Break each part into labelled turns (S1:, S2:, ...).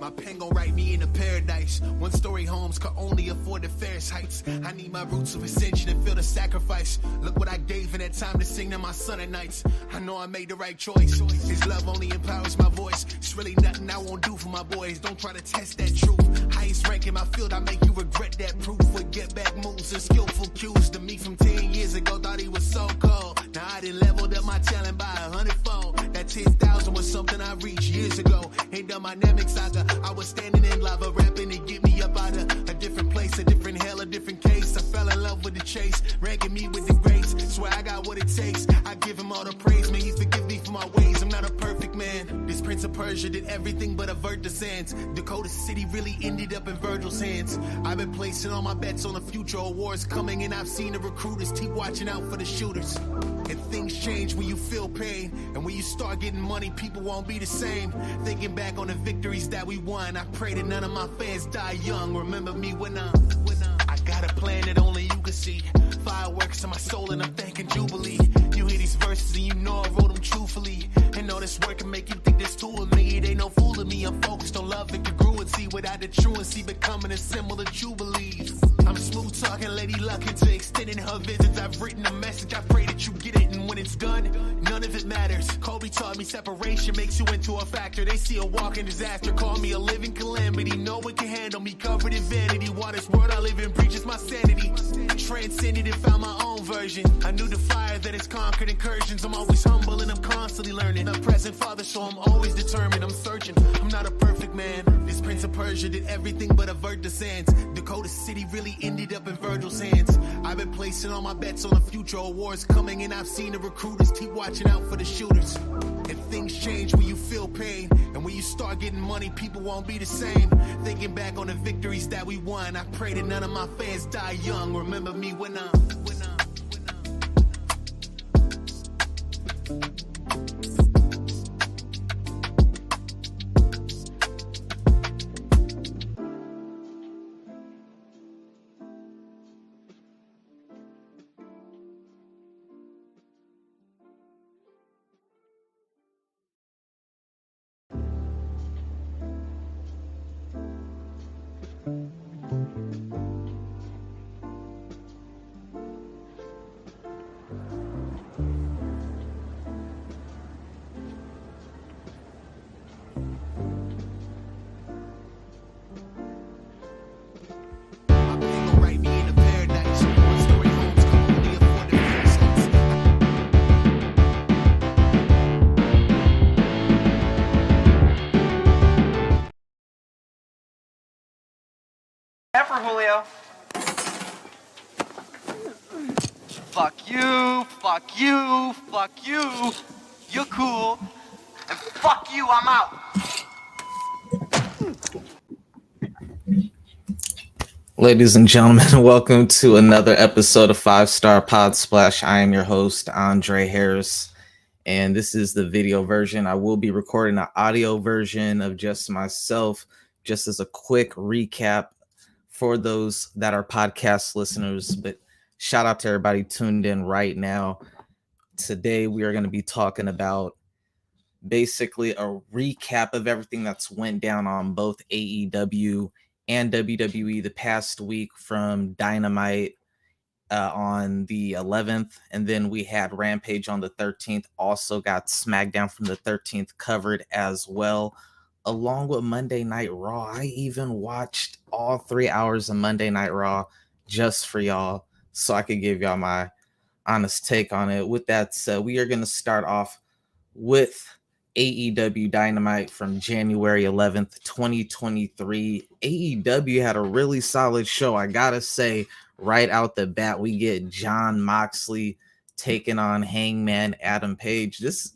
S1: My pen gon' write me into paradise. One-story homes could only afford the fairest heights. I need my roots of ascension and feel the sacrifice. Look what I gave in that time to sing to my son at nights. I know I made the right choice. His love only empowers my voice. It's really nothing I won't do for my boys. Don't try to test that truth. Highest rank in my field, I make you regret that proof. With get back moves and skillful cues. To me from 10 years ago, thought he was so cold. Now I done leveled up my talent by 100-fold. That 10,000 was something I reached years ago. Ain't done my dynamic saga. I was standing in lava, rapping to get me up out of a different place, a different hell, a different case. I fell in love with the chase, ranking me with the grace. Swear I got what it takes. I give him all the praise. May he forgive me for my ways. I'm not a perfect man. This Prince of Persia did everything but avert the sands. Dakota City really ended up in Virgil's hands. I've been placing all my bets on the future. Awards coming, and I've seen the recruiters keep watching out for the shooters. And things change when you feel pain. And when you start getting money, people won't be the same. Thinking back on the victories that we won, I pray that none of my fans die young. Remember me when I got a plan that only you can see. Fireworks in my soul and I'm thanking Jubilee. You hear these verses and you know I wrote them truthfully. And all this work can make you think there's two of me. It ain't no fooling me. I'm focused on love and congruency. Without the truancy becoming a symbol that you believe. I'm smooth talking Lady Luck into extending her visits. I've written a message, I pray that you get it. And when it's done, none of it matters. Kobe taught me separation makes you into a factor. They see a walking disaster, call me a living calamity. No one can handle me, covered in vanity. While this world I live in breaches my sanity. Transcended and found my own version. I knew the fire that has conquered incursions. I'm always humble and I'm constantly learning. A present father, so I'm always determined. I'm searching, I'm not a perfect man. This Prince of Persia did everything but avert the sands. Dakota City really ended up in Virgil's hands. I've been placing all my bets on the future. Awards coming, and I've seen the recruiters keep watching out for the shooters. And things change when you feel pain. And when you start getting money, people won't be the same. Thinking back on the victories that we won, I pray that none of my fans die young. Remember me when I'm
S2: for Julio. Fuck you, fuck you, fuck you. You're cool. And fuck you, I'm out.
S3: Ladies and gentlemen, welcome to another episode of 5-Star Pod Splash. I am your host, Andre Harris, and this is the video version. I will be recording an audio version of just myself, just as a quick recap for those that are podcast listeners, but shout out to everybody tuned in right now. Today, we are going to be talking about basically a recap of everything that's went down on both AEW and WWE the past week, from Dynamite on the 11th. And then we had Rampage on the 13th. Also got SmackDown from the 13th covered as well, along with Monday Night Raw. I even watched all 3 hours of Monday Night Raw just for y'all, so I could give y'all my honest take on it. With that said, we are going to start off with AEW Dynamite from January 11th, 2023. AEW had a really solid show. I gotta say, right out the bat, we get Jon Moxley taking on Hangman Adam Page. This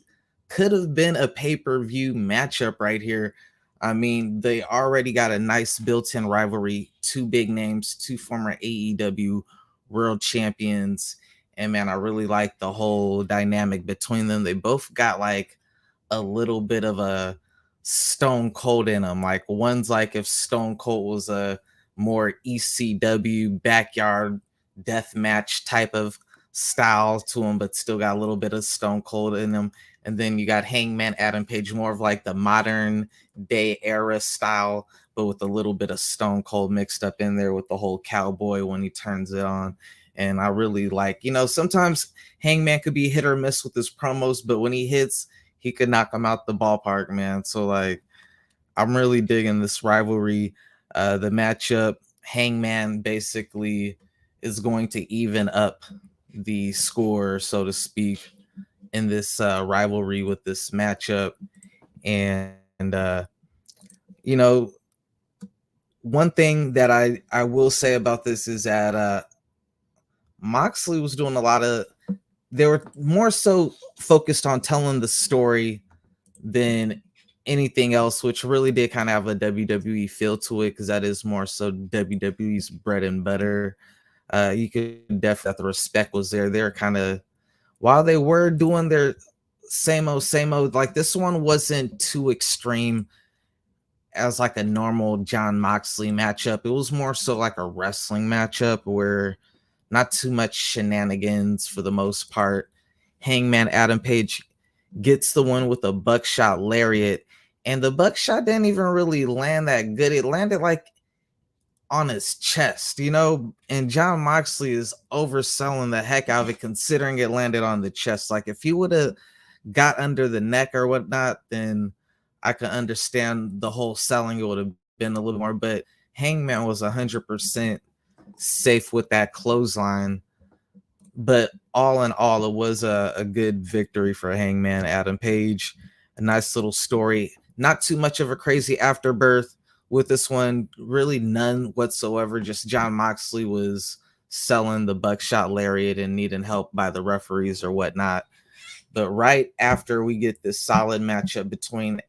S3: could have been a pay-per-view matchup right here. I mean, they already got a nice built-in rivalry. Two big names, two former AEW world champions. And man, I really like the whole dynamic between them. They both got like a little bit of a Stone Cold in them. Like, one's like if Stone Cold was a more ECW backyard death match type of style to him, but still got a little bit of Stone Cold in them. And then you got Hangman Adam Page, more of like the modern day era style, but with a little bit of Stone Cold mixed up in there with the whole cowboy when he turns it on. And I really like, sometimes Hangman could be hit or miss with his promos, but when he hits, he could knock him out the ballpark, man. So like, I'm really digging this rivalry. The matchup, Hangman basically is going to even up the score, so to speak, in this rivalry with this matchup. And you know, one thing that I will say about this is that Moxley was doing a lot of, they were more so focused on telling the story than anything else, which really did kind of have a WWE feel to it, because that is more so WWE's bread and butter. You could definitely, that the respect was there. They're kind of, while they were doing their same old, like this one wasn't too extreme as like a normal John Moxley matchup. It was more so like a wrestling matchup where not too much shenanigans for the most part. Hangman Adam Page gets the one with a buckshot lariat, and the buckshot didn't even really land that good. It landed like on his chest, and John Moxley is overselling the heck out of it, considering it landed on the chest. Like if he would have got under the neck or whatnot, then I could understand the whole selling. It would have been a little more, but Hangman was 100% safe with that clothesline. But all in all, it was a good victory for Hangman Adam Page. A nice little story. Not too much of a crazy afterbirth with this one. Really none whatsoever. Just John Moxley was selling the buckshot lariat and needing help by the referees or whatnot. But right after we get this solid matchup between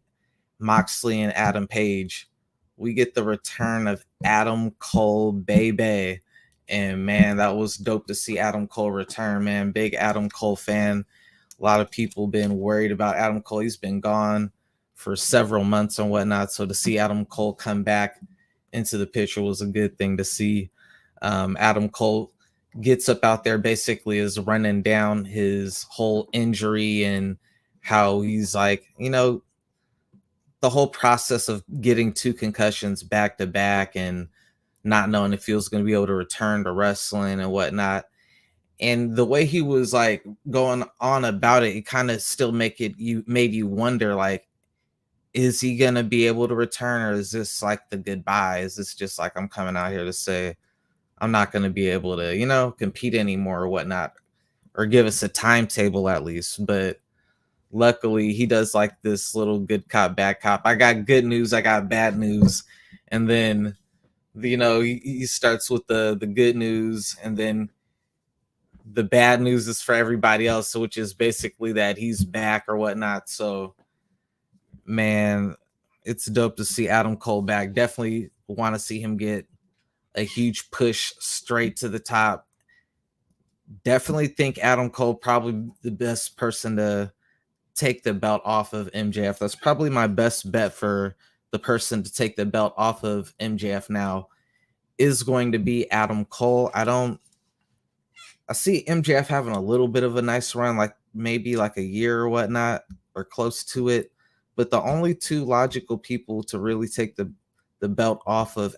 S3: Moxley and Adam Page, we get the return of Adam Cole, baby. And man, that was dope to see Adam Cole return, man. Big Adam Cole fan. A lot of people been worried about Adam Cole. He's been gone for several months and whatnot. So to see Adam Cole come back into the picture was a good thing to see. Adam Cole gets up out there, basically is running down his whole injury and how he's like, the whole process of getting 2 concussions back to back and not knowing if he was going to be able to return to wrestling and whatnot. And the way he was like going on about it, it kind of still made you wonder, like, is he going to be able to return, or is this like the goodbye? Is this just like, I'm coming out here to say I'm not going to be able to, compete anymore or whatnot, or give us a timetable at least? But luckily he does like this little good cop, bad cop. I got good news, I got bad news. And then, he starts with the good news, and then the bad news is for everybody else, which is basically that he's back or whatnot. So, man, it's dope to see Adam Cole back. Definitely want to see him get a huge push straight to the top. Definitely think Adam Cole probably the best person to take the belt off of MJF. That's probably my best bet for the person to take the belt off of MJF now is going to be Adam Cole. I see MJF having a little bit of a nice run, like maybe like a year or whatnot, or close to it. But the only 2 logical people to really take the belt off of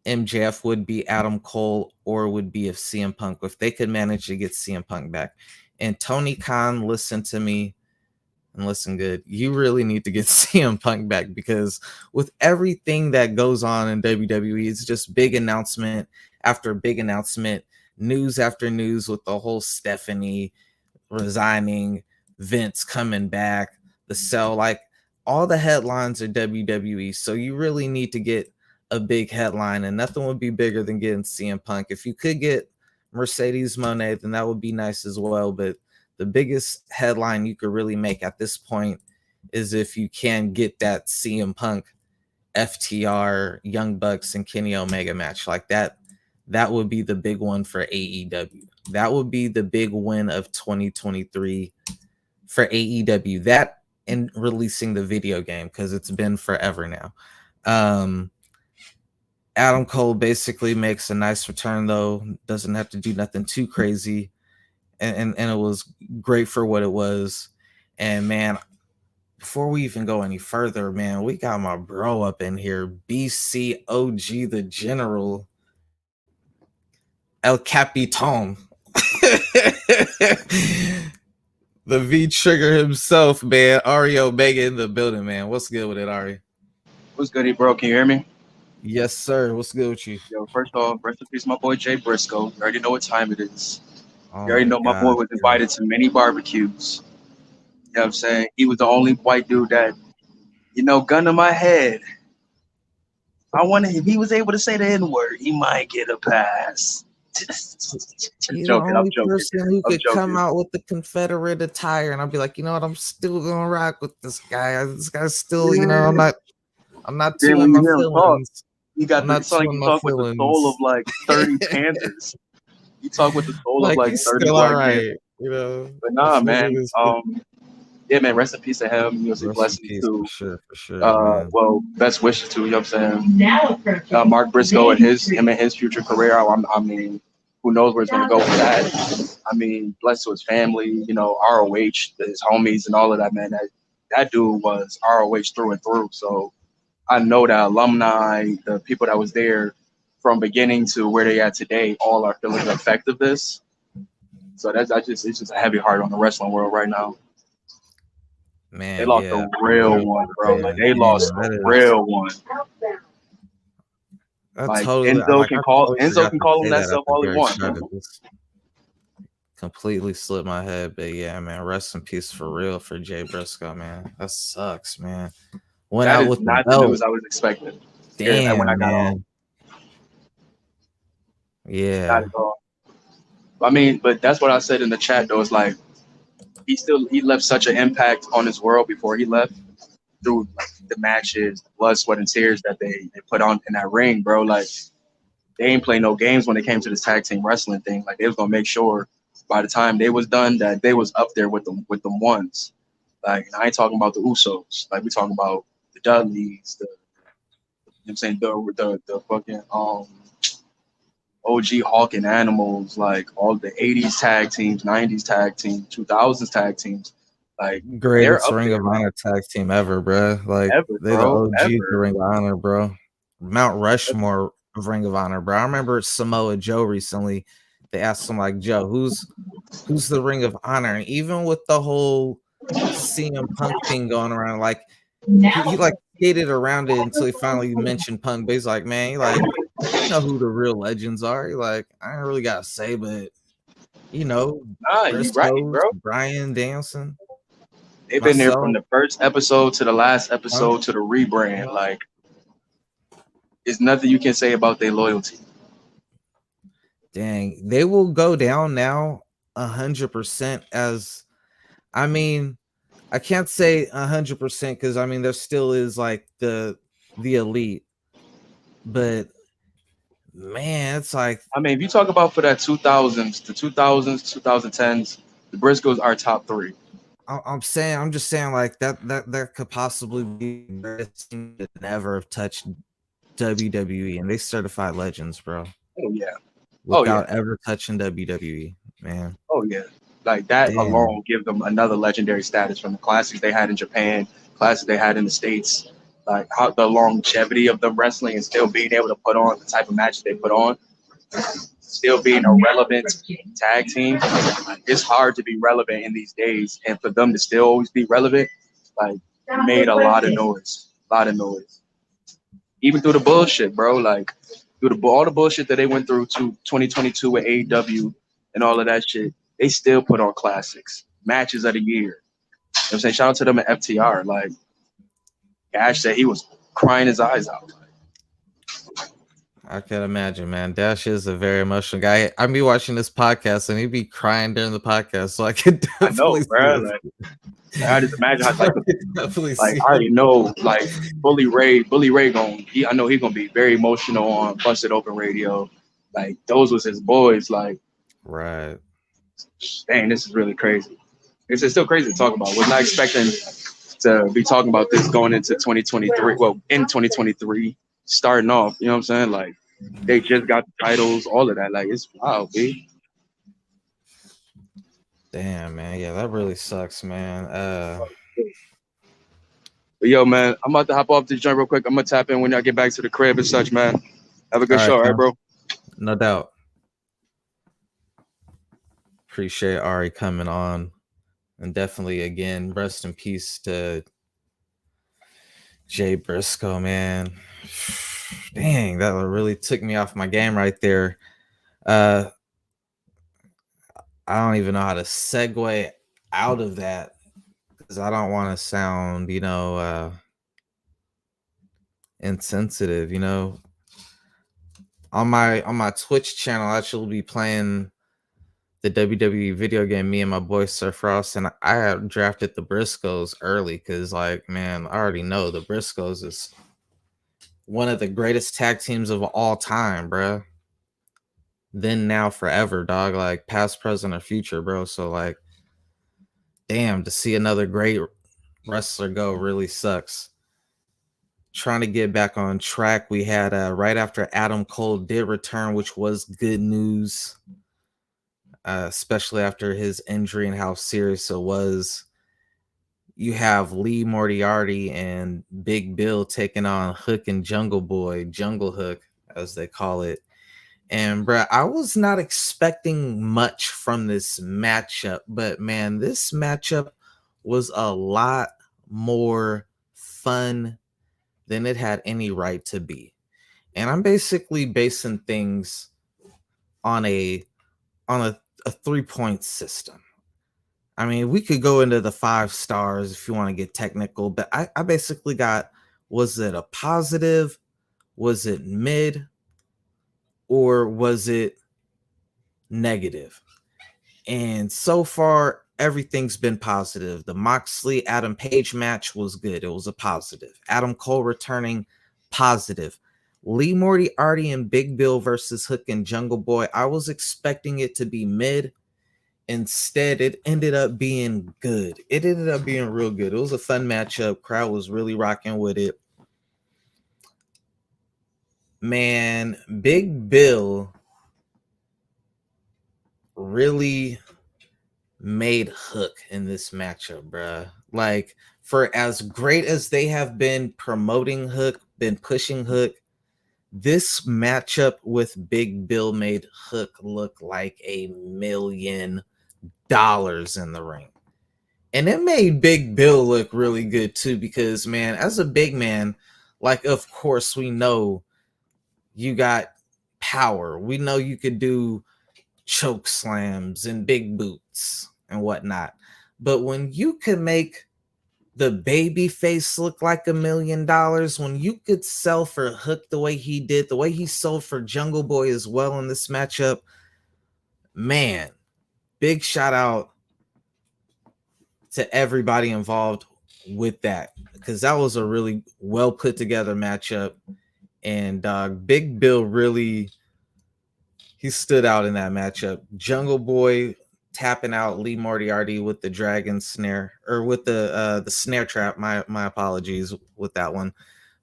S3: MJF would be Adam Cole, or would be if CM Punk, if they could manage to get CM Punk back. And Tony Khan, listen to me and listen good. You really need to get CM Punk back, because with everything that goes on in WWE, it's just big announcement after big announcement, news after news, with the whole Stephanie resigning, Vince coming back, the Cell, like all the headlines are WWE. So you really need to get a big headline, and nothing would be bigger than getting CM Punk. If you could get Mercedes Moné, then that would be nice as well. But the biggest headline you could really make at this point is if you can get that CM Punk, FTR, Young Bucks, and Kenny Omega match. Like that would be the big one for AEW. That would be the big win of 2023 for AEW. That and releasing the video game, because it's been forever now. Adam Cole basically makes a nice return, though. Doesn't have to do nothing too crazy. And it was great for what it was. And man, before we even go any further, man, we got my bro up in here, BCOG the General, El Capitan. The V Trigger himself, man. Ari Omega in the building, man. What's good with it, Ari?
S4: What's good, bro? Can you hear me?
S3: Yes, sir. What's good with you?
S4: Yo, first off, rest in peace, my boy Jay Briscoe. You already know what time it is.
S3: Oh
S4: You already
S3: my
S4: know my boy
S3: God.
S4: was invited to many barbecues. You know what I'm saying? He was the only white dude that, gun to my head. I wonder if he was able to say the N-word, he might get a pass.
S3: You're the
S4: I'm
S3: only
S4: joking.
S3: person who
S4: I'm
S3: could come
S4: joking.
S3: out with the Confederate attire, and I'll be like, you know what? I'm still gonna rock with this guy. This guy's still,
S4: Yeah.
S3: I'm not
S4: Then
S3: too
S4: when
S3: in
S4: you
S3: my
S4: hear him talk,
S3: feelings.
S4: he got
S3: I'm
S4: the
S3: not
S4: it's not
S3: too
S4: like
S3: in
S4: you
S3: my
S4: talk with the soul of
S3: feelings.
S4: like 30 Panthers. You talk with the soul of
S3: Like
S4: like
S3: he's
S4: 30
S3: still all
S4: Black
S3: right,
S4: Panthers.
S3: you know.
S4: But
S3: This
S4: nah,
S3: nigga
S4: man.
S3: is
S4: Yeah, man, rest in peace to him. Say
S3: rest in
S4: blessings
S3: peace
S4: to
S3: for sure, man.
S4: well, best wishes to, you know what I'm saying? Mark Briscoe and him and his future career. I mean, who knows where it's gonna go with that. I mean, blessed to his family, ROH, his homies and all of that, man. That dude was ROH through and through. So I know that alumni, the people that was there from beginning to where they at today, all are feeling the effect of this. So that's just it's just a heavy heart on the wrestling world right now. They
S3: Man,
S4: lost
S3: yeah,
S4: a real
S3: real,
S4: one, bro. Like
S3: man.
S4: they lost
S3: Damn,
S4: a
S3: that is.
S4: real one.
S3: I
S4: Like
S3: totally,
S4: Enzo
S3: I
S4: can call
S3: totally
S4: Enzo
S3: forgot
S4: can
S3: to
S4: call him
S3: say
S4: that
S3: that at
S4: stuff
S3: the
S4: all he
S3: very
S4: wants.
S3: start of this. Completely slipped my head, but yeah, man. Rest in peace for real for Jay Briscoe, man. That sucks, man. Went
S4: That
S3: out
S4: is
S3: with the
S4: not the
S3: belt.
S4: news I was expecting. When I
S3: Damn,
S4: got off.
S3: man.
S4: Not
S3: Yeah,
S4: at all. I mean, but that's what I said in the chat though. It's like he left such an impact on his world before he left through like the matches, the blood, sweat, and tears that they put on in that ring, bro. Like they ain't play no games when it came to this tag team wrestling thing. Like they was gonna make sure by the time they was done that they was up there with them ones. Like and I ain't talking about the Usos. Like we talking about the Dudleys, the you know what I'm saying the fucking OG Hawk and Animals, like all the 80s tag teams, 90s tag teams, 2000s tag teams, like they're
S3: greatest
S4: up
S3: Ring
S4: there,
S3: of
S4: man.
S3: Honor tag team ever, bro. Like
S4: Ever,
S3: they the
S4: bro,
S3: OGs of
S4: ever.
S3: Ring of Honor, bro. Mount Rushmore of Ring of Honor, bro. I remember Samoa Joe recently. They asked him like, Joe, who's the Ring of Honor? And even with the whole CM Punk thing going around, like he like skated around it until he finally mentioned Punk. But he's like, man, he like, you know who the real legends are. He like, I ain't really gotta say, but you know,
S4: Nah, you right,
S3: Briscoes,
S4: bro.
S3: Brian Danson,
S4: They've been there from
S3: myself.
S4: the first episode to the last
S3: Punk.
S4: episode to the rebrand. Like, there's nothing you can say about their loyalty.
S3: Dang, they will go down now 100% as I mean, I can't say 100% because I mean there still is like the elite, but man, it's like
S4: I mean, if you talk about for that 2000s, the 2000s, 2010s, the Briscoes are top three.
S3: I'm just saying like that could possibly be the best team to never have touched WWE, and they certified legends, bro,
S4: Oh yeah, oh yeah,
S3: without ever touching WWE, man.
S4: oh yeah. Like that
S3: Damn,
S4: alone give them another legendary status from the classics they had in Japan, classics they had in the States. Like how the longevity of them wrestling and still being able to put on the type of matches they put on, still being a relevant tag team. It's hard to be relevant in these days, and for them to still always be relevant, like made a lot of noise, a lot of noise. Even through the bullshit, bro. Like through all the bullshit that they went through to 2022 with AEW and all of that shit, they still put on classics, matches of the year. You know what I'm saying? Shout out to them at FTR. Like Ash said he was crying his eyes out.
S3: I can imagine, man. Dash is a very emotional guy. I be watching this podcast and he'd be crying during the podcast, so I could
S4: I know,
S3: definitely see
S4: bro.
S3: it.
S4: Like I just imagine how
S3: I could definitely
S4: like
S3: see
S4: I already
S3: it.
S4: know like Bully Ray I know he's gonna be very emotional on Busted Open Radio. Like those was his boys. Like,
S3: Right.
S4: dang, this is really crazy. It's still crazy to talk about. Was not expecting to be talking about this going into 2023. Well, in 2023, starting off. You know what I'm saying? Like they just got the titles, all of that. Like it's wow, B.
S3: Damn, man. Yeah, that really sucks, man.
S4: But yo, man, I'm about to hop off this joint real quick. I'm gonna tap in when I get back to the crib and such, man. Have a
S3: All
S4: good
S3: right,
S4: show, all right,
S3: Con.
S4: bro?
S3: No doubt. Appreciate Ari coming on. And definitely, again, rest in peace to Jay Briscoe, man. Dang, that really took me off my game right there. I don't even know how to segue out of that because I don't want to sound, insensitive. On my Twitch channel, I actually be playing the WWE video game. Me and my boy Sir Frost, and I had drafted the Briscoes early because, like, man, I already know the Briscoes is one of the greatest tag teams of all time, bruh. Then, now, forever, dog. Like, past, present, or future, bro. So, like, damn, to see another great wrestler go really sucks. Trying to get back on track. We had right after Adam Cole did return, which was good news, especially after his injury and how serious it was. You have Lee Moriarty and Big Bill taking on Hook and Jungle Boy, Jungle Hook, as they call it. And, bruh, I was not expecting much from this matchup, but, man, this matchup was a lot more fun than it had any right to be. And I'm basically basing things on a 3-point system. I mean, we could go into the 5 stars if you want to get technical, but I basically got, was it a positive? Was it mid? Or was it negative? And so far, everything's been positive. The Moxley Adam Page match was good. It was a positive. Adam Cole returning, positive. Lee Moriarty and Big Bill versus Hook and Jungle Boy, I was expecting it to be mid. Instead, it ended up being good. It ended up being real good. It was a fun matchup. Crowd was really rocking with it. Man, Big Bill really made Hook in this matchup, bruh. Like, for as great as they have been promoting Hook, been pushing Hook, this matchup with Big Bill made Hook look like $1 million in the ring. And it made Big Bill look really good too, because, man, as a big man, like, of course, we know you got power. We know you could do choke slams and big boots and whatnot. But when you can make the baby face look like $1 million, when you could sell for Hook the way he did, the way he sold for Jungle Boy as well in this matchup, man, big shout out to everybody involved with that, because that was a really well put together matchup. And Big Bill really, he stood out in that matchup. Jungle Boy tapping out Lee Moriarty with the dragon snare, or with the snare trap. My apologies with that one.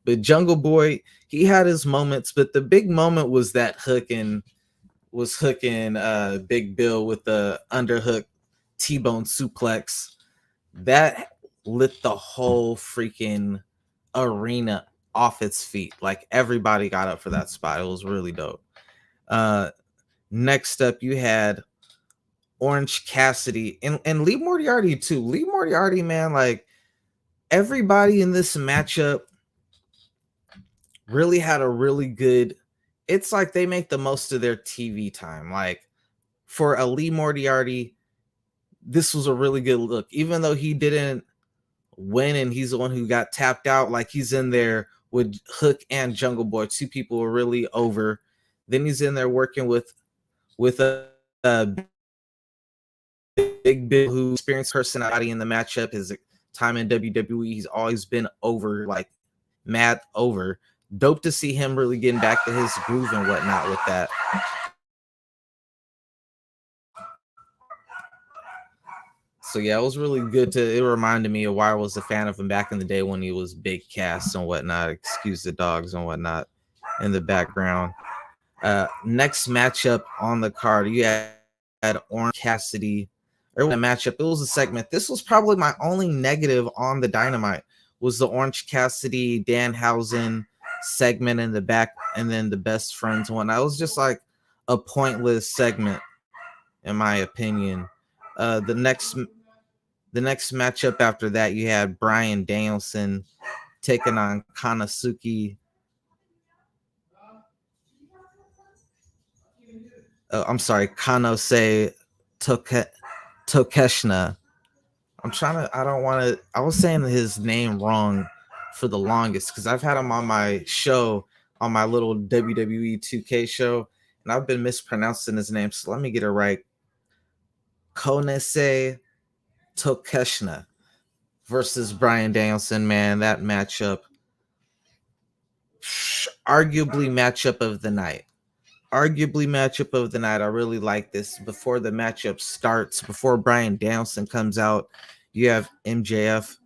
S3: But Jungle Boy, he had his moments, but the big moment was that hooking Big Bill with the underhook T-bone suplex. That lit the whole freaking arena off its feet. Like, everybody got up for that spot. It was really dope. Next up, you had Orange Cassidy and Lee Moriarty too. Lee Moriarty, man, like, everybody in this matchup really had a really good, it's like they make the most of their TV time. Like, for a Lee Moriarty, this was a really good look. Even though he didn't win and he's the one who got tapped out, like, he's in there with Hook and Jungle Boy. 2 people were really over. Then he's in there working with a Big Bill, who experienced personality in the matchup. His time in WWE, he's always been over, like, mad over. Dope to see him really getting back to his groove and whatnot with that. So yeah, it was really good it reminded me of why I was a fan of him back in the day when he was Big Cass and whatnot. Excuse the dogs and whatnot in the background. Next matchup on the card, you had Orange Cassidy, or a matchup. It was a segment. This was probably my only negative on the Dynamite was the Orange Cassidy, Danhausen segment in the back, and then the Best Friends one. That was just like a pointless segment, in my opinion. The next matchup after that, you had Bryan Danielson taking on Kanasuke. I'm sorry, Kanose Tokeshna. I was saying his name wrong for the longest because I've had him on my show, on my little WWE 2K show, and I've been mispronouncing his name. So let me get it right. Konese Tokeshna versus Bryan Danielson, man. That matchup, arguably matchup of the night. I really like this. Before the matchup starts, before Bryan Danielson comes out, you have MJF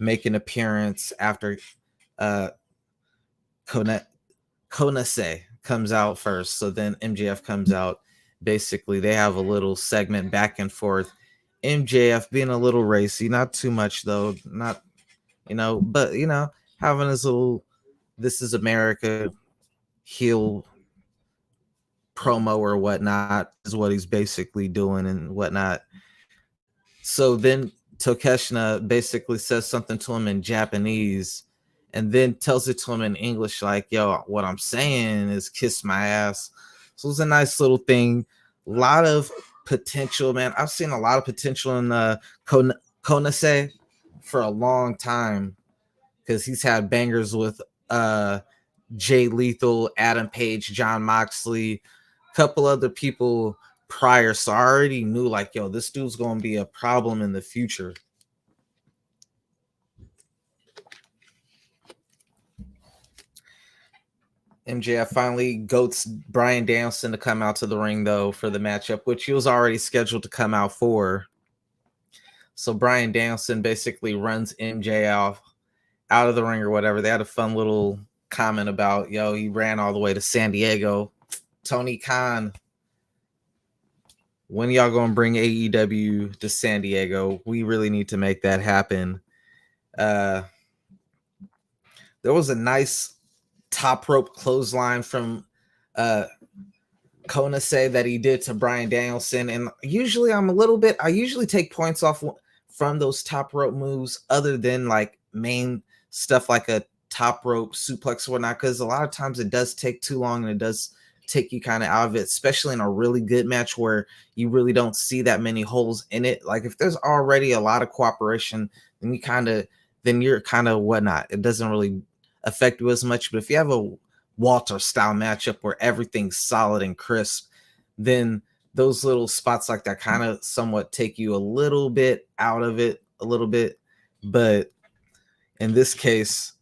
S3: make an appearance after Konase comes out first. So then MJF comes out. Basically, they have a little segment back and forth. MJF being a little racy, not too much though, not, but having his little "This is America" heel promo or whatnot is what he's basically doing and whatnot. So then Tokeshna basically says something to him in Japanese and then tells it to him in English, like, yo, what I'm saying is kiss my ass. So it was a nice little thing. A lot of potential, man. I've seen a lot of potential in Konase for a long time because he's had bangers with Jay Lethal, Adam Page, John Moxley, a couple other people prior. So I already knew, like, yo, this dude's going to be a problem in the future. MJF finally goats Bryan Danielson to come out to the ring, though, for the matchup, which he was already scheduled to come out for. So Bryan Danielson basically runs MJF out of the ring or whatever. They had a fun little comment about, yo, he ran all the way to San Diego. Tony Khan, when y'all gonna bring AEW to San Diego? We really need to make that happen. There was a nice top rope clothesline from Konase that he did to Bryan Danielson, and usually I usually take points off from those top rope moves, other than like main stuff like a top rope suplex or whatnot, because a lot of times it does take too long and it does take you kind of out of it, especially in a really good match where you really don't see that many holes in it. Like if there's already a lot of cooperation, then you're kind of whatnot. It doesn't really affect you as much. But if you have a Walter style matchup where everything's solid and crisp, then those little spots like that kind of somewhat take you a little bit out of it a little bit. But in this case,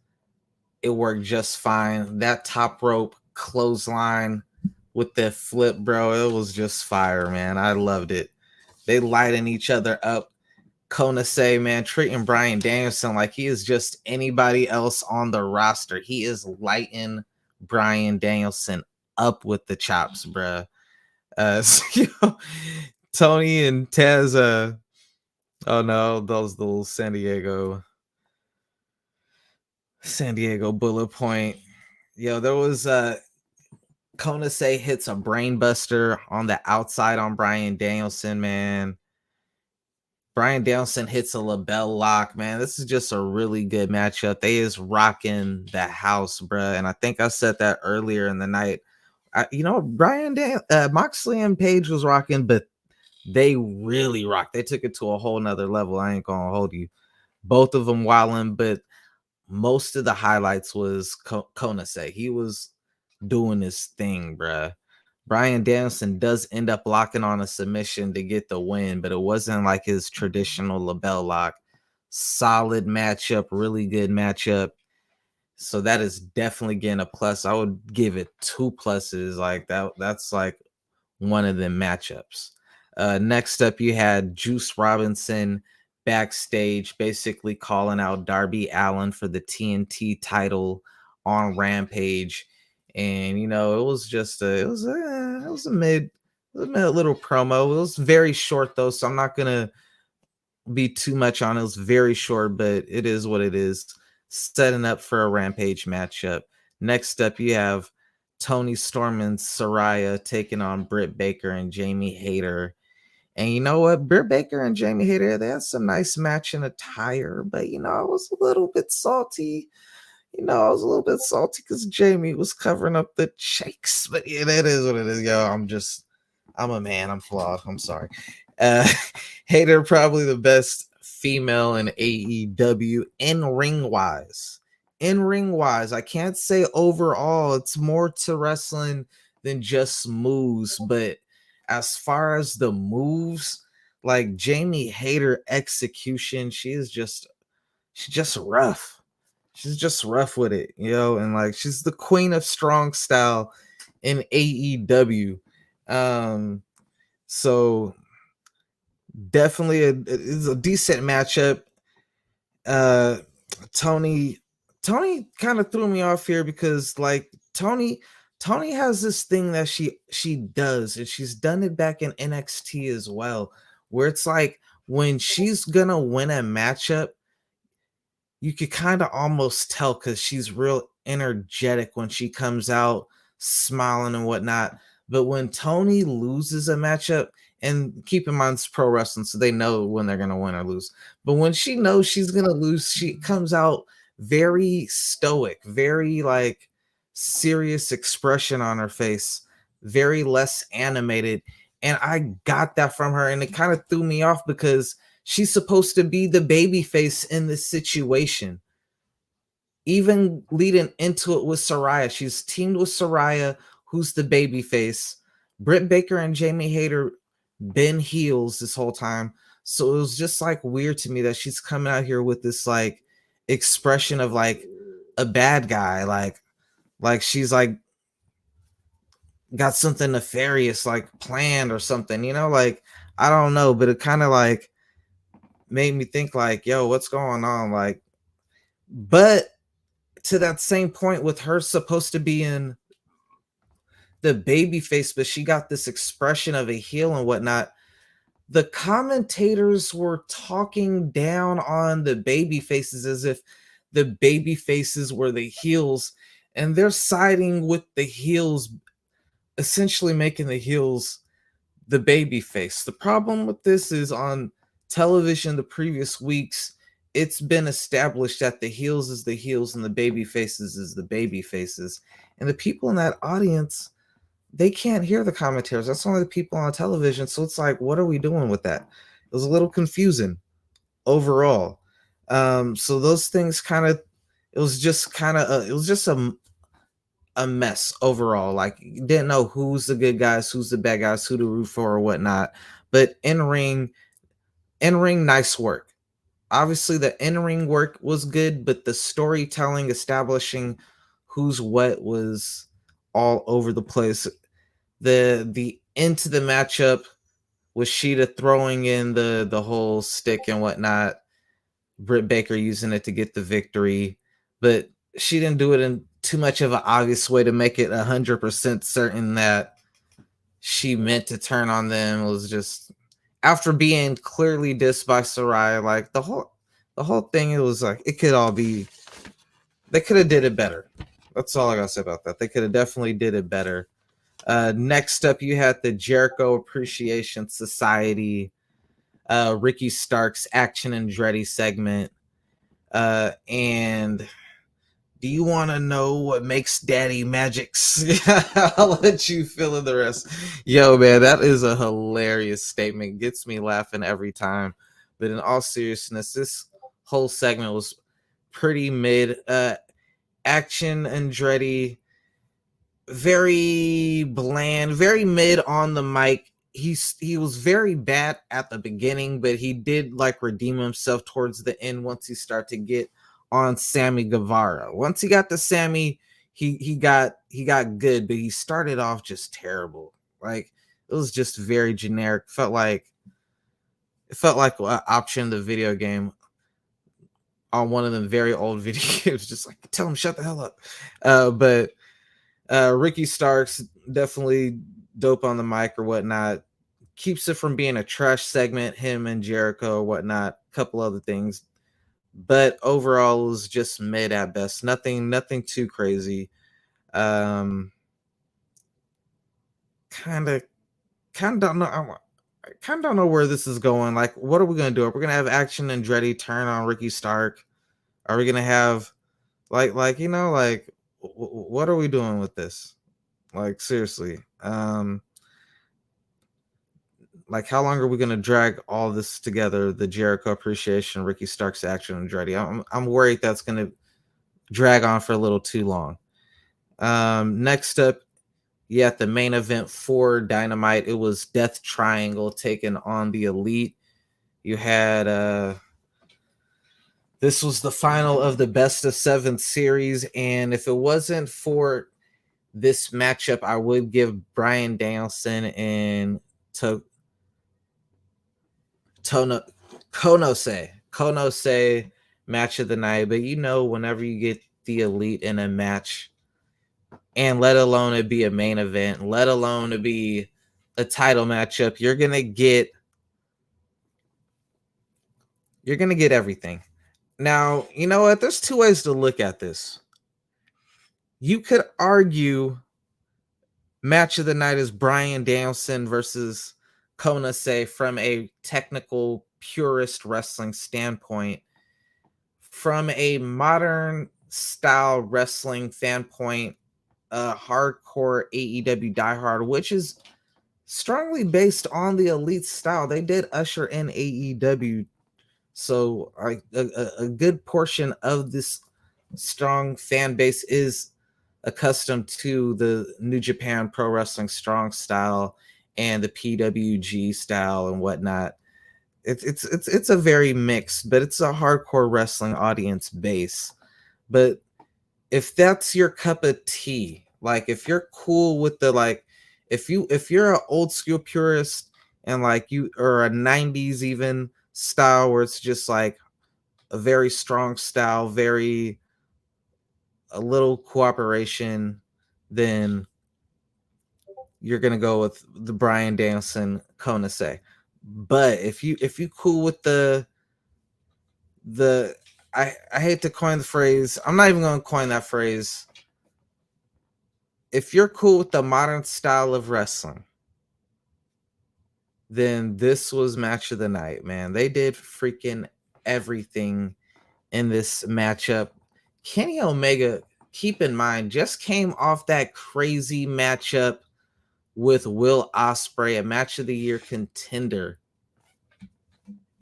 S3: it worked just fine. That top rope clothesline with the flip, bro, it was just fire, man. I loved it. They lighting each other up. Konase, man, treating Bryan Danielson like he is just anybody else on the roster. He is lighting Bryan Danielson up with the chops, bro. Tony and Taz, oh no, those little San Diego bullet point. Yo, there was Konase hits a brainbuster on the outside on Bryan Danielson, man. Bryan Danielson hits a label lock, man. This is just a really good matchup. They is rocking the house, bruh. And I think I said that earlier in the night. Moxley and Page was rocking, but they really rocked. They took it to a whole nother level. I ain't gonna hold you. Both of them wilding, but most of the highlights was Konase. He was doing his thing, bruh. Bryan Danielson does end up locking on a submission to get the win, but it wasn't like his traditional label lock. Solid matchup, really good matchup. So that is definitely getting a plus. I would give it 2 pluses. Like that's like one of them matchups. Next up, you had Juice Robinson backstage basically calling out Darby Allin for the TNT title on Rampage. And it was just a mid a little promo. It was very short though, so I'm not gonna be too much on it. It was very short, but it is what it is. Setting up for a Rampage matchup. Next up, you have Tony Storm and Saraya taking on Britt Baker and Jamie Hayter. And you know what? Britt Baker and Jamie Hayter, they had some nice matching attire, but you know, I was a little bit salty. I was a little bit salty because Jamie was covering up the shakes. But yeah, that is what it is. Yo, I'm a man. I'm flawed. I'm sorry. Uh Hayter probably the best female in AEW in ring wise. In ring wise, I can't say overall. It's more to wrestling than just moves, but as far as the moves, like Jamie Hayter execution, she's just rough. She's just rough with it, and like she's the queen of strong style in AEW. So definitely it's a decent matchup. Uh Tony kind of threw me off here because like Tony has this thing that she does, and she's done it back in NXT as well, where it's like when she's gonna win a matchup, you could kind of almost tell because she's real energetic when she comes out smiling and whatnot. But when Tony loses a matchup, and keep in mind it's pro wrestling, so they know when they're gonna win or lose. But when she knows she's gonna lose, she comes out very stoic, very like serious expression on her face, very less animated. And I got that from her, and it kind of threw me off because she's supposed to be the baby face in this situation. Even leading into it with Saraya, she's teamed with Saraya, who's the baby face. Britt Baker and Jamie Hayter been heels this whole time. So it was just like weird to me that she's coming out here with this like expression of like a bad guy, like she's like got something nefarious like planned or something, like I don't know, but it kind of like made me think like, yo, what's going on? Like, but to that same point with her supposed to be in the baby face, but she got this expression of a heel and whatnot. The commentators were talking down on the baby faces as if the baby faces were the heels, and they're siding with the heels, essentially making the heels the baby face. The problem with this is on television the previous weeks, it's been established that the heels is the heels and the baby faces is the baby faces. And the people in that audience, they can't hear the commentators. That's only the people on television. So it's like, what are we doing with that? It was a little confusing overall. So those things it was just a mess overall. Like, you didn't know who's the good guys, who's the bad guys, who to root for or whatnot. But in ring, nice work. Obviously, the in-ring work was good, but the storytelling, establishing who's what, was all over the place. The into the matchup with Sheeta throwing in the whole stick and whatnot, Britt Baker using it to get the victory, but she didn't do it in too much of an obvious way to make it 100% certain that she meant to turn on them. It was just after being clearly dissed by Saraya, like the whole thing, it was like it could all be, they could have did it better. That's all I gotta say about that. They could have definitely did it better. Next up, you had the Jericho Appreciation Society, Ricky Starks Action and Andretti segment. And do you want to know what makes Daddy Magics? I'll let you fill in the rest. Yo, man, that is a hilarious statement. Gets me laughing every time. But in all seriousness, this whole segment was pretty mid. Action Andretti, very bland, very mid on the mic. He was very bad at the beginning, but he did like redeem himself towards the end once he started to get on Sammy Guevara. Once he got to Sammy, he got good, but he started off just terrible. Like, it was just very generic. It felt like an option in the video game on one of them very old video games. Just like, tell him shut the hell up. But Ricky Starks definitely dope on the mic or whatnot. Keeps it from being a trash segment, him and Jericho or whatnot, a couple other things. But overall it was just mid at best. Nothing too crazy. Kind of don't know. I kind of don't know where this is going. Like, what are we gonna do? Are we gonna have Action Andretti turn on Ricky Stark? Are we gonna have like what are we doing with this? Like, seriously. Like, how long are we gonna drag all this together? The Jericho appreciation, Ricky Stark's Action Andretti. I'm worried that's gonna drag on for a little too long. Next up, the main event for Dynamite, it was Death Triangle taking on the Elite. You had this was the final of the best of 7 series, and if it wasn't for this matchup, I would give Bryan Danielson and Konose match of the night. But whenever you get the Elite in a match, and let alone it be a main event, let alone it be a title matchup, you're gonna get everything. Now, you know what? There's 2 ways to look at this. You could argue match of the night is Bryan Danielson versus Konase from a technical purist wrestling standpoint. From a modern style wrestling standpoint, hardcore AEW diehard, which is strongly based on the Elite style. They did usher in AEW, so a good portion of this strong fan base is accustomed to the New Japan Pro Wrestling strong style and the PWG style and whatnot. It's a very mixed, but it's a hardcore wrestling audience base. But if that's your cup of tea, like if you're cool with the if you're an old school purist and you or a 90s even style where it's just like a very strong style, very a little cooperation, then you're gonna go with the Bryan Danielson Konase. But if you cool with the I hate to coin the phrase, I'm not even gonna coin that phrase. If you're cool with the modern style of wrestling, then this was match of the night, man. They did freaking everything in this matchup. Kenny Omega, keep in mind, just came off that crazy matchup with Will Ospreay, a match of the year contender.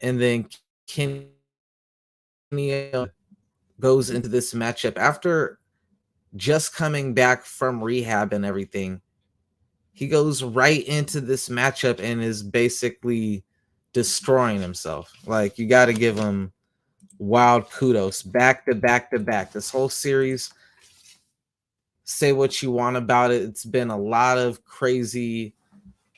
S3: And then Kenny goes into this matchup after just coming back from rehab and everything. He goes right into this matchup and is basically destroying himself. Like, you got to give him wild kudos. Back to back to back. This whole series, say what you want about it, it's been a lot of crazy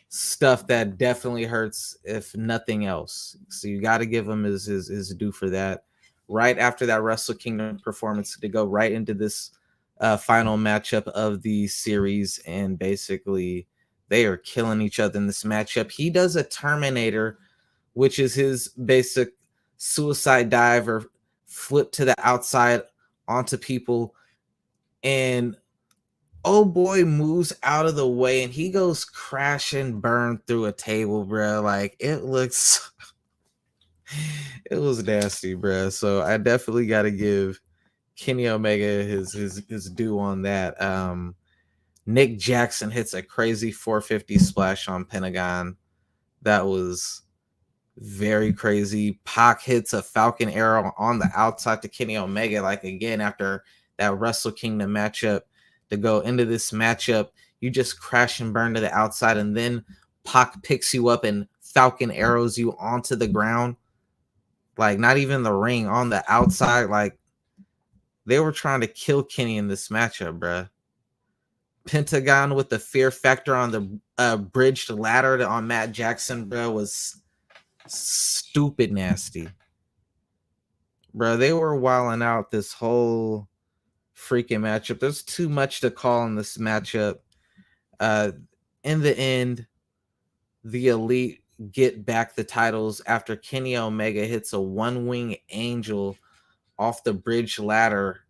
S3: stuff that definitely hurts, if nothing else. So you got to give him his due for that. Right after that Wrestle Kingdom performance, to go right into this final matchup of the series, and basically they are killing each other in this matchup. He does a Terminator, which is his basic suicide dive or flip to the outside onto people, and oh boy moves out of the way and he goes crash and burn through a table, bro. Like, it looks it was nasty, bro. So I definitely got to give Kenny Omega his due on that. Nick Jackson hits a crazy 450 splash on Pentagon. That was very crazy. Pac hits a Falcon Arrow on the outside to Kenny Omega. Like, again, after that Wrestle Kingdom matchup, to go into this matchup, you just crash and burn to the outside, and then Pac picks you up and Falcon Arrows you onto the ground. Like, not even the ring, on the outside. Like, they were trying to kill Kenny in this matchup, bruh. Pentagon with the fear factor on the bridged ladder on Matt Jackson, bro, was stupid nasty. Bro, they were wilding out this whole freaking matchup. There's too much to call in this matchup. And in the end, the Elite get back the titles after Kenny Omega hits a one-wing angel off the bridge ladder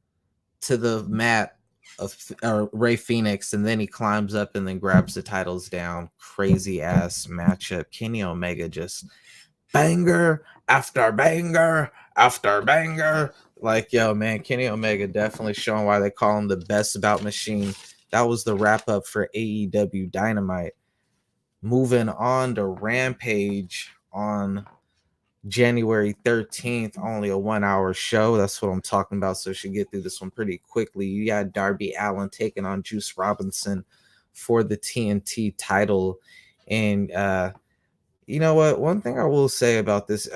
S3: to the mat of Ray Phoenix, and then he climbs up and then grabs the titles down. Crazy ass matchup. Kenny Omega just banger after banger after banger. Like, yo, man, Kenny Omega definitely showing why they call him the best bout machine. That was the wrap up for AEW Dynamite. Moving on to Rampage on January 13th, only a 1 hour show. That's what I'm talking about. So should get through this one pretty quickly. You got Darby Allin taking on Juice Robinson for the TNT title. And you know what? One thing I will say about this,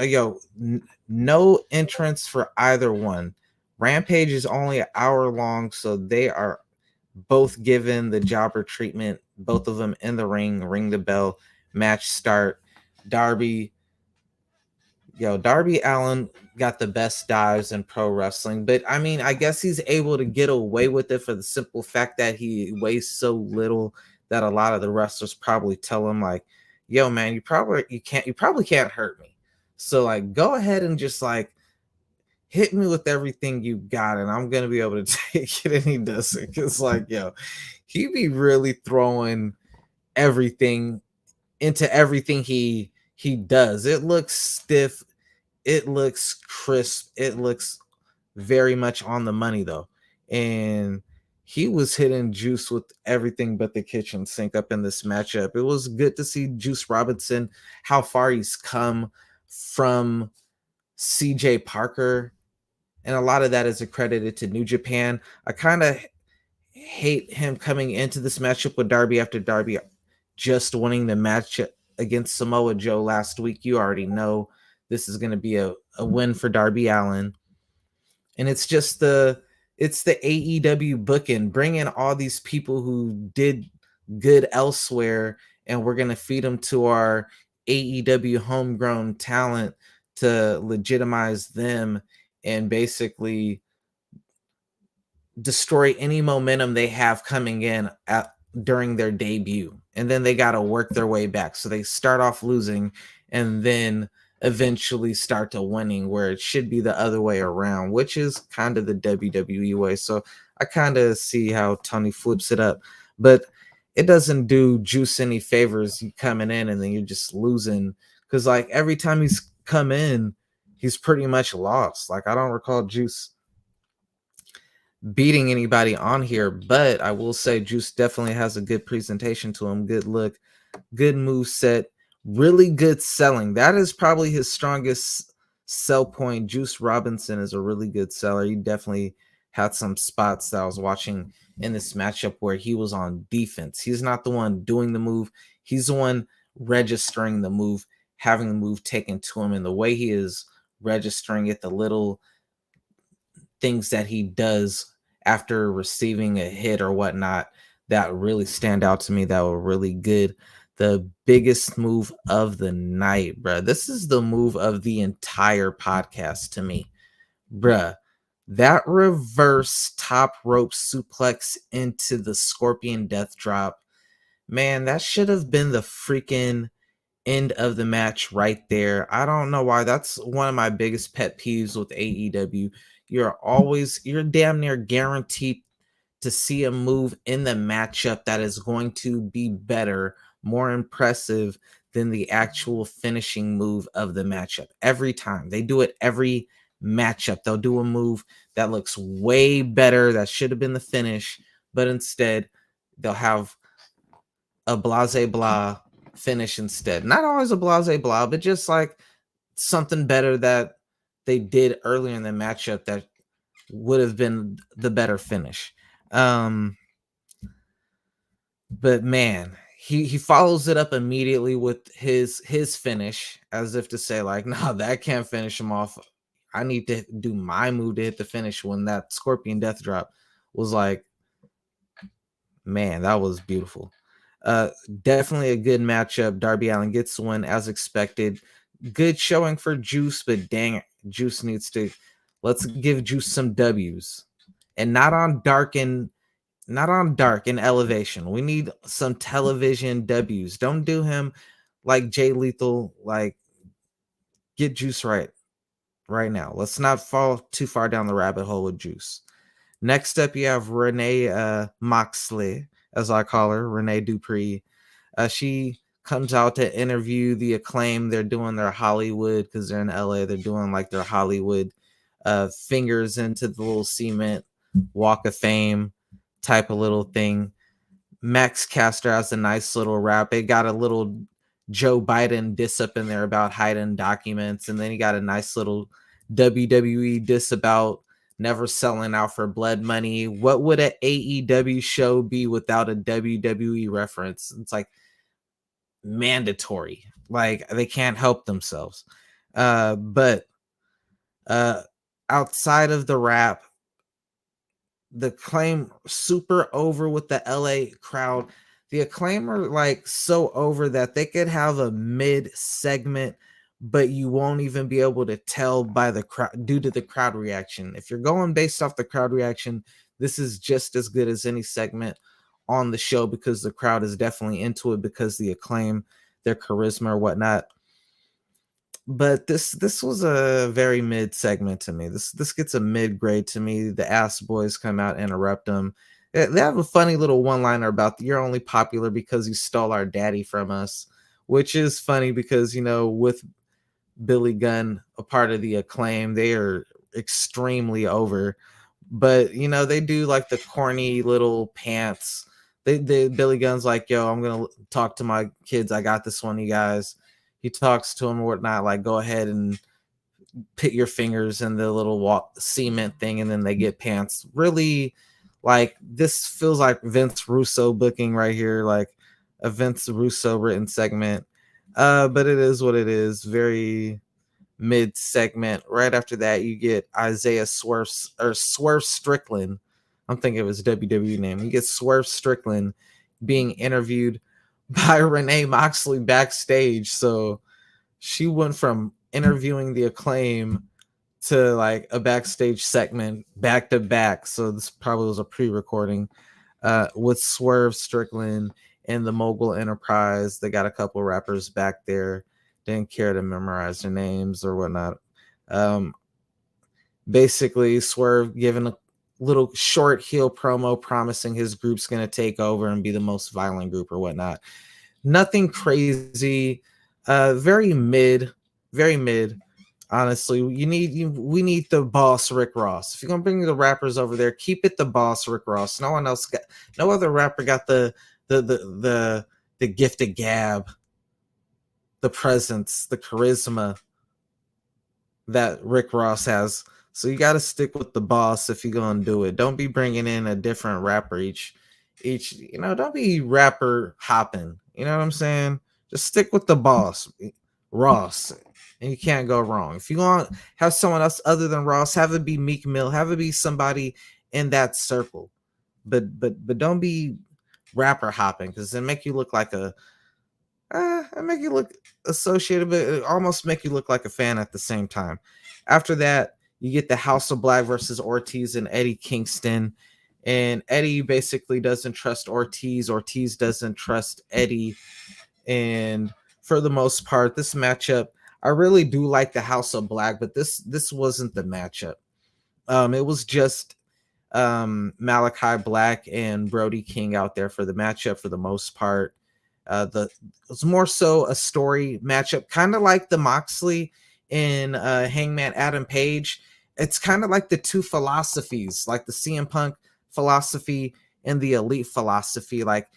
S3: no entrance for either one. Rampage is only an hour long, so they are both given the jobber treatment. Both of them in the ring the bell, match start. Darby Allin got the best dives in pro wrestling, but I mean, I guess he's able to get away with it for the simple fact that he weighs so little that a lot of the wrestlers probably tell him like, yo man, you probably can't hurt me. So like, go ahead and just like hit me with everything you got and I'm going to be able to take it. And he does it. Cause like, yo, he be really throwing everything into everything he does. It looks stiff. It looks crisp. It looks very much on the money though. And he was hitting Juice with everything but the kitchen sink up in this matchup. It was good to see Juice Robinson, how far he's come from CJ Parker. And a lot of that is accredited to New Japan. I kind of hate him coming into this matchup with Darby after Darby just winning the match against Samoa Joe last week. You already know this is going to be a win for Darby Allin. And it's just the AEW booking, bringing all these people who did good elsewhere, and we're going to feed them to our AEW homegrown talent to legitimize them and basically destroy any momentum they have coming in during their debut. And then they got to work their way back. So they start off losing and then eventually start to winning, where it should be the other way around, which is kind of the WWE way. So I kind of see how Tony flips it up, but it doesn't do Juice any favors coming in and then you're just losing. Cause like every time he's come in, he's pretty much lost. Like I don't recall Juice beating anybody on here, but I will say Juice definitely has a good presentation to him. Good look, good move set, really good selling. That is probably his strongest sell point. Juice Robinson is a really good seller. He definitely had some spots that I was watching in this matchup where he was on defense. He's not the one doing the move. He's the one registering the move, having the move taken to him, and the way he is registering it, the little things that he does after receiving a hit or whatnot that really stand out to me, that were really good. The biggest move of the night, bruh. This is the move of the entire podcast to me, bruh. That reverse top rope suplex into the Scorpion Death Drop, man, that should have been the freaking end of the match right there. I don't know why. That's one of my biggest pet peeves with AEW. You're damn near guaranteed to see a move in the matchup that is going to be better, more impressive than the actual finishing move of the matchup. Every time they do it, every matchup, they'll do a move that looks way better, that should have been the finish, but instead they'll have a blase blah finish instead. Not always a blase blah, but just like something better that they did earlier in the matchup that would have been the better finish. But man, he follows it up immediately with his finish, as if to say like, no, that can't finish him off. I need to do my move to hit the finish. When that Scorpion Death Drop was like, man, that was beautiful. Definitely a good matchup. Darby Allin gets the win as expected. Good showing for Juice, but dang it, Juice needs to, let's give Juice some W's, and not on dark and not on dark, in elevation. We need some television W's. Don't do him like Jay Lethal. Like, get Juice right now. Let's not fall too far down the rabbit hole with Juice. Next up, you have Renee Moxley, as I call her, Renee Dupree. She comes out to interview the Acclaim. They're doing their Hollywood, because they're in LA. They're doing like their Hollywood fingers into the little cement Walk of Fame type of little thing. Max Caster has a nice little rap. It got a little Joe Biden diss up in there about hiding documents, and then he got a nice little WWE diss about never selling out for blood money. What would an AEW show be without a WWE reference? It's like mandatory. Like, they can't help themselves. But outside of the rap, the Acclaim super over with the LA crowd. The Acclaim are like so over that they could have a mid segment, but you won't even be able to tell by the crowd due to the crowd reaction. If you're going based off the crowd reaction, this is just as good as any segment on the show, because the crowd is definitely into it, because the Acclaim, their charisma or whatnot. But this was a very mid segment to me. This gets a mid grade to me. The Ass Boys come out, interrupt them. They have a funny little one liner about, you're only popular because you stole our daddy from us, which is funny because, you know, with Billy Gunn a part of the Acclaim, they are extremely over. But, you know, they do like the corny little pants. They Billy Gunn's like, yo, I'm gonna talk to my kids. I got this one, you guys. He talks to him or whatnot, like, go ahead and put your fingers in the little cement thing, and then they get pants. Really, like, this feels like Vince Russo booking right here, like a Vince Russo written segment. But it is what it is. Very mid segment. Right after that, you get Isaiah Swerve Strickland. I'm thinking of his WWE name. You get Swerve Strickland being interviewed by Renee Moxley backstage. So she went from interviewing the Acclaim to like a backstage segment back to back. So this probably was a pre-recording with Swerve Strickland and the Mogul Enterprise. They got a couple rappers back there. Didn't care to memorize their names or whatnot. Basically, Swerve giving a little short heel promo promising his group's going to take over and be the most violent group or whatnot. Nothing crazy. Very mid. Honestly, we need the boss Rick Ross. If you're gonna bring the rappers over there, keep it the boss Rick Ross. No other rapper got the gift of gab, the presence, the charisma that Rick Ross has. So you got to stick with the boss if you're gonna do it. Don't be bringing in a different rapper each. Don't be rapper hopping. You know what I'm saying? Just stick with the boss, Ross, and you can't go wrong. If you want to have someone else other than Ross, have it be Meek Mill, have it be somebody in that circle. But don't be rapper hopping, because it make you look like it make you look associated, but it almost make you look like a fan at the same time. After that, you get the House of Black versus Ortiz and Eddie Kingston. And Eddie basically doesn't trust Ortiz. Ortiz doesn't trust Eddie. And for the most part, this matchup, I really do like the House of Black, but this wasn't the matchup. It was just Malachi Black and Brody King out there for the matchup for the most part. It was more so a story matchup, kind of like the Moxley and Hangman Adam Page. It's kind of like the two philosophies, like the CM Punk philosophy and the Elite philosophy. Like,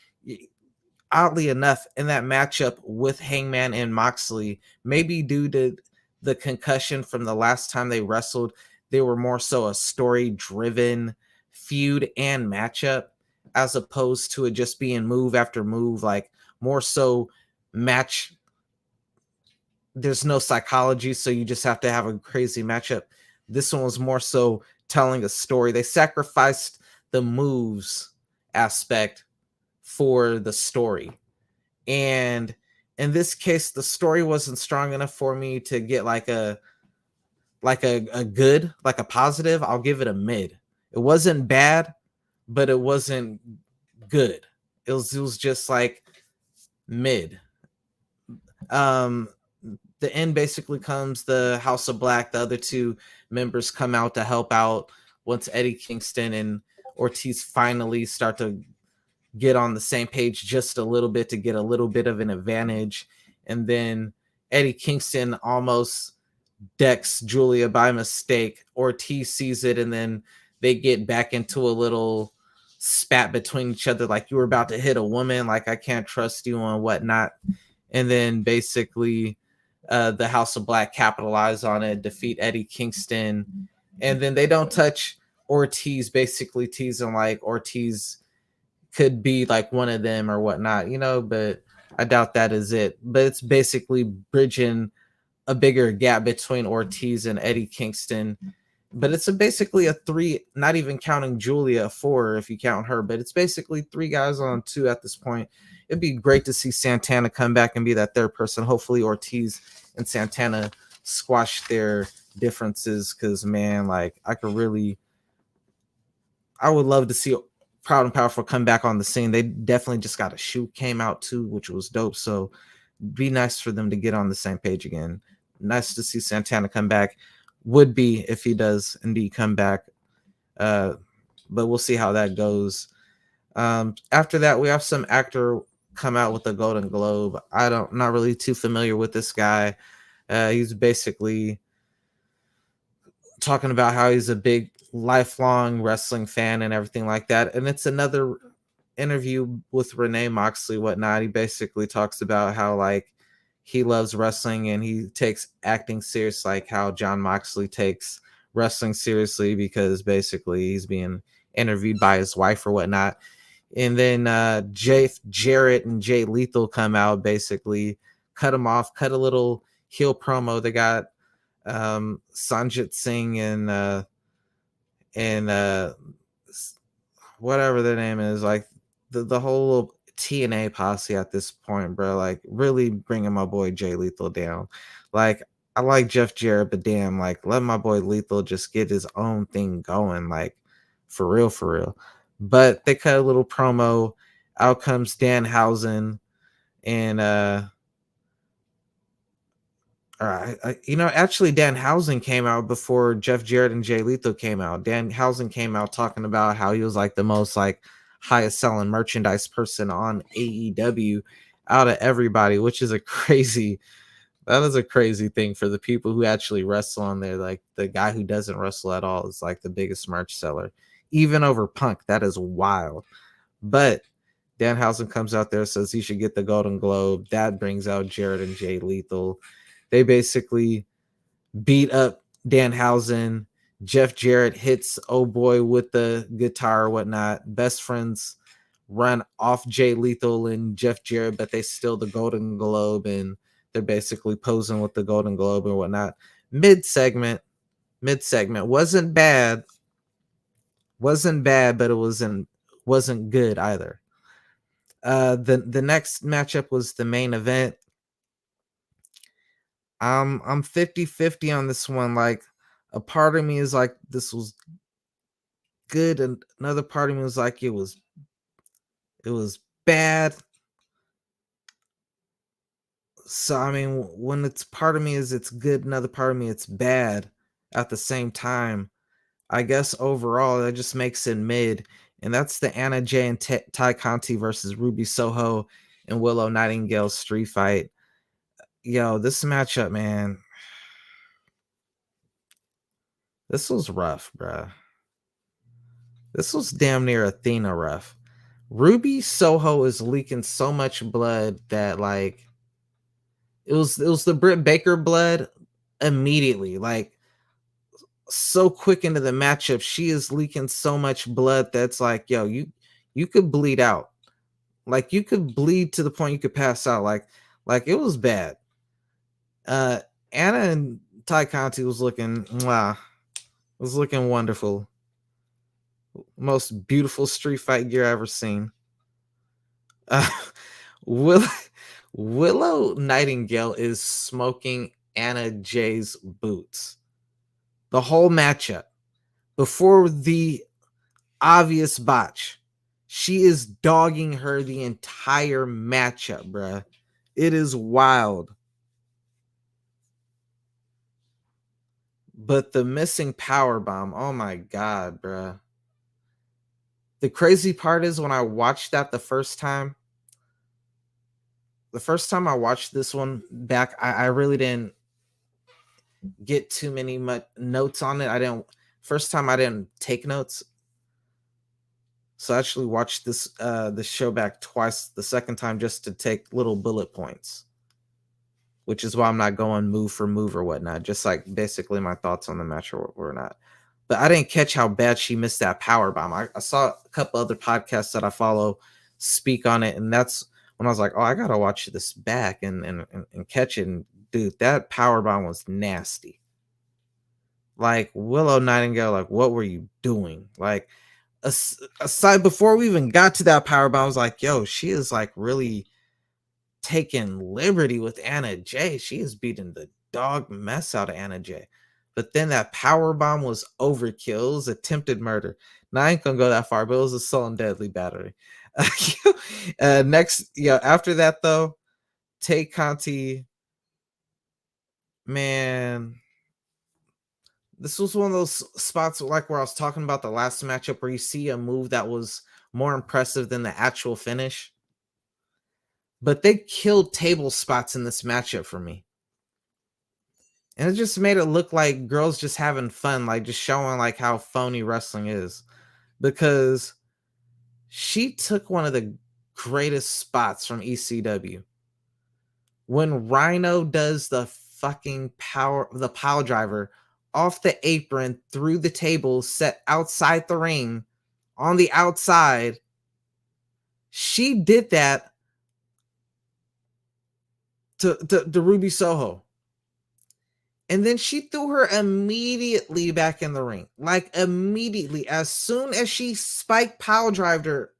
S3: oddly enough, in that matchup with Hangman and Moxley, maybe due to the concussion from the last time they wrestled, they were more so a story-driven feud and matchup, as opposed to it just being move after move, like more so match. There's no psychology, so you just have to have a crazy matchup. This one was more so telling a story. They sacrificed the moves aspect for the story. And in this case, the story wasn't strong enough for me to get like a good, like a positive. I'll give it a mid. It wasn't bad, but it wasn't good. It was just like mid. Um, the end basically comes the House of Black. The other two members come out to help out once Eddie Kingston and Ortiz finally start to get on the same page just a little bit to get a little bit of an advantage. And then Eddie Kingston almost decks Julia by mistake. Ortiz sees it, and then they get back into a little spat between each other, like, you were about to hit a woman, like, I can't trust you and whatnot. And then basically the House of Black capitalize on it, defeat Eddie Kingston, and then they don't touch Ortiz, basically teasing like Ortiz could be like one of them or whatnot, but I doubt that is it. But it's basically bridging a bigger gap between Ortiz and Eddie Kingston. But it's basically a 3, not even counting Julia, a 4 if you count her, but it's basically 3 guys on 2 at this point. It'd be great to see Santana come back and be that third person. Hopefully Ortiz and Santana squash their differences, because, man, like, I would love to see Proud and Powerful come back on the scene. They definitely just got a shoe came out too, which was dope. So be nice for them to get on the same page again. Nice to see Santana come back. Would be if he does indeed come back. But we'll see how that goes. After that, we have some actor come out with a Golden Globe. Not really too familiar with this guy. He's basically talking about how he's a big lifelong wrestling fan and everything like that. And it's another interview with Renee Moxley, whatnot. He basically talks about how, like, he loves wrestling and he takes acting serious, like how John Moxley takes wrestling seriously, because basically he's being interviewed by his wife or whatnot. And then Jeff Jarrett and Jay Lethal come out, basically cut him off, cut a little heel promo. They got Sanjit Singh and whatever their name is, like the whole TNA posse at this point, bro. Like, really bringing my boy Jay Lethal down. Like, I like Jeff Jarrett, but damn, like, let my boy Lethal just get his own thing going, like, for real, for real. But they cut a little promo. Out comes Danhausen, and actually Danhausen came out before Jeff Jarrett and Jay Lethal came out. Danhausen came out talking about how he was like the most like highest selling merchandise person on AEW out of everybody, which is a crazy thing for the people who actually wrestle on there. Like, the guy who doesn't wrestle at all is like the biggest merch seller, even over Punk. That is wild. But Danhausen comes out there, says he should get the Golden Globe. That brings out Jarrett and Jay Lethal. They basically beat up Danhausen. Jeff Jarrett hits oh boy with the guitar or whatnot. Best friends run off Jay Lethal and Jeff Jarrett, but they steal the Golden Globe, and they're basically posing with the Golden Globe and whatnot. Mid segment wasn't bad, but it wasn't good either. The next matchup was the main event. I'm 50-50 on this one. Like, a part of me is like, this was good, and another part of me was like, it was bad. So, I mean, when it's part of me is it's good, another part of me it's bad at the same time. I guess overall that just makes it mid, and that's the Anna Jay and Ty Conti versus Ruby Soho and Willow Nightingale street fight. Yo, this matchup, man, this was rough, bruh. This was damn near Athena rough. Ruby Soho is leaking so much blood that, like, it was the Britt Baker blood immediately, like, so quick into the matchup. She is leaking so much blood that's like, yo, you could bleed out. Like, you could bleed to the point you could pass out. Like it was bad. Anna and Ty Conti was looking wonderful. Most beautiful street fight gear I've ever seen. Willow Nightingale is smoking Anna Jay's boots the whole matchup. Before the obvious botch. She is dogging her the entire matchup, bruh. It is wild. But the missing power bomb, oh my god, bruh. The crazy part is when I watched that the first time I watched this one back, I really didn't get too many notes on it. First time I didn't take notes. So I actually watched the show back twice, the second time just to take little bullet points, which is why I'm not going move for move or whatnot, just like basically my thoughts on the match or not. But I didn't catch how bad she missed that power bomb. I saw a couple other podcasts that I follow speak on it, and that's when I was like, oh, I gotta watch this back and catch it. And dude, that power bomb was nasty. Like Willow Nightingale, like what were you doing? Like aside before we even got to that power bomb, I was like, yo, she is like really taking liberty with Anna Jay. She is beating the dog mess out of Anna Jay. But then that power bomb was overkill. It was attempted murder. Now I ain't gonna go that far, but it was assault and deadly battery. Next, after that though, Tay Conti, man, this was one of those spots like where I was talking about the last matchup where you see a move that was more impressive than the actual finish. But they killed table spots in this matchup for me. And it just made it look like girls just having fun, like just showing like how phony wrestling is. Because she took one of the greatest spots from ECW. When Rhino does the fucking pile driver off the apron through the table set outside the ring on the outside, she did that to Ruby Soho. And then she threw her immediately back in the ring. Like immediately. As soon as she spiked pile drived her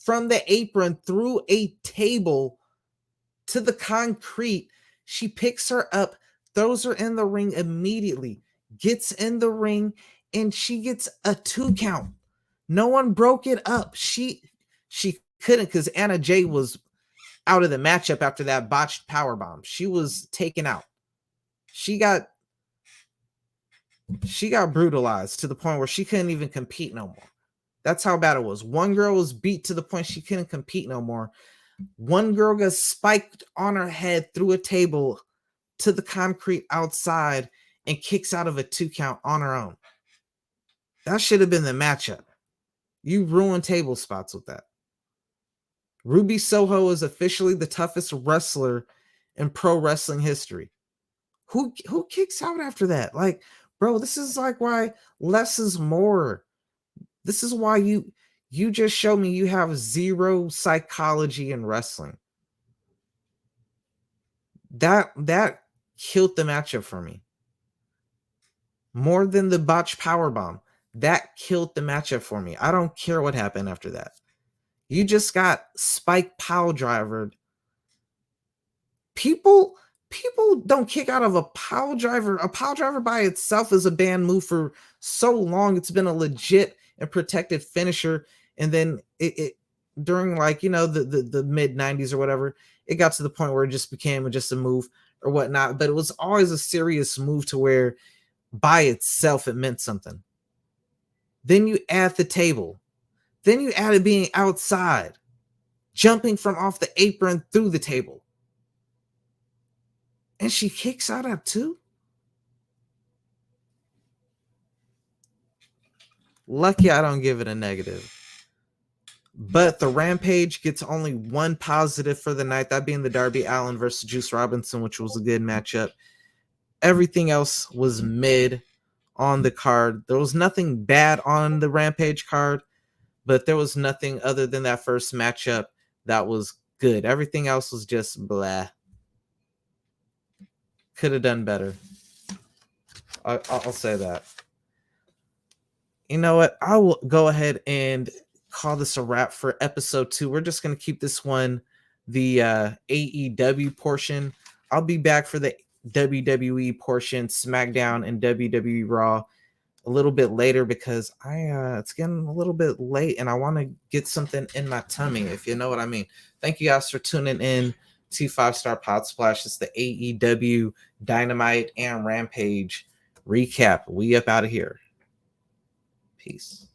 S3: from the apron through a table to the concrete, she picks her up, throws her in the ring immediately, gets in the ring, and she gets a 2 count. No one broke it up. She couldn't, because Anna Jay was out of the matchup after that botched power bomb. She was taken out. She got brutalized to the point where she couldn't even compete no more. That's how bad it was. One girl was beat to the point she couldn't compete no more. One girl got spiked on her head through a table to the concrete outside and kicks out of a 2 count on her own. That should have been the matchup. You ruined table spots with that. Ruby Soho is officially the toughest wrestler in pro wrestling history. Who kicks out after that? Like, bro, this is like why less is more. This is why you just showed me you have zero psychology in wrestling. That killed the matchup for me. More than the botch powerbomb. That killed the matchup for me. I don't care what happened after that. You just got spike pile drivered. People don't kick out of a pile driver. A pile driver by itself is a banned move for so long. It's been a legit and protected finisher. And then it during like, the mid 90s or whatever, it got to the point where it just became just a move or whatnot. But it was always a serious move to where by itself it meant something. Then you add the table. Then you add it being outside, jumping from off the apron through the table. And she kicks out at 2. Lucky I don't give it a negative. But the Rampage gets only one positive for the night, that being the Darby Allin versus Juice Robinson, which was a good matchup. Everything else was mid on the card. There was nothing bad on the Rampage card, but there was nothing other than that first matchup that was good. Everything else was just blah. Could have done better. I'll say that. You know what? I will go ahead and call this a wrap for episode 2. We're just going to keep this one the AEW portion. I'll be back for the WWE portion, SmackDown and WWE Raw a little bit later because it's getting a little bit late and I want to get something in my tummy, if you know what I mean. Thank you guys for tuning in to 5-Star Pod Splash. It's the AEW Dynamite and Rampage recap. We up out of here. Peace.